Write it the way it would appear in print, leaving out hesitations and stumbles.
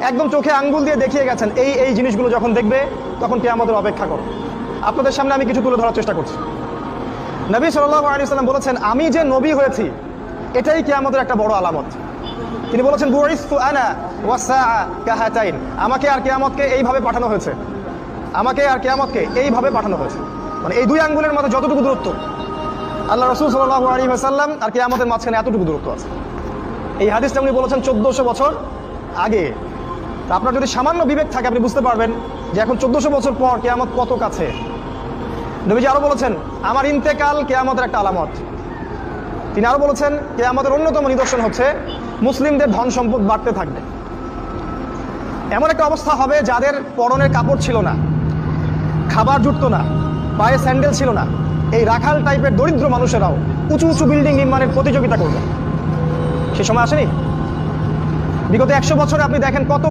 একদম চোখে আঙ্গুল দিয়ে দেখিয়ে গেছেন এই এই জিনিসগুলো যখন দেখবে তখন কিয়ামতের অপেক্ষা করো। আপনাদের সামনে আমি কিছু তুলে ধরার চেষ্টা করছি। নবী সাল্লাল্লাহু আলাইহি ওয়াসাল্লাম বলেছেন, আমি যে নবী হয়েছি এটাই কিয়ামতের একটা বড় আলামত। তিনি বলেছেন, বুইসতু আনা ওয়াসসাআ কাহাতাইন, আমাকে আর কিয়ামতকে এইভাবে পাঠানো হয়েছে, আমাকে আর কিয়ামতকে এইভাবে পাঠানো হয়েছে। মানে এই দুই আঙ্গুলের মধ্যে যতটুকু দূরত্ব, আল্লাহ রাসূল সাল্লাল্লাহু আলাইহি ওয়াসাল্লাম আর কিয়ামতের মাঝখানে এতটুকু দূরত্ব আছে। এই হাদিসটা উনি বলেছেন 1400 বছর আগে। আপনার যদি সামান্য বিবেক থাকে আপনি বুঝতে পারবেন যে এখন 1400 বছর পর কিয়ামত কত কাছে। নবীজি আরো বলেছেন, আমার ইন্তেকাল কিয়ামতের একটা আলামত। তিনি আরো বলেছেন, কিয়ামতের অন্যতম নিদর্শন হচ্ছে মুসলিমদের ধন সম্পদ বাড়তে থাকবে। এমন একটা অবস্থা হবে যাদের পরনের কাপড় ছিল না, খাবার জুটতো না, পায়ে স্যান্ডেল ছিল না, এই রাখাল টাইপের দরিদ্র মানুষেরাও উঁচু উঁচু বিল্ডিং নির্মাণের প্রতিযোগিতা করবে। সে সময় আসেনি? বিগত 100 বছরে আপনি দেখেন কত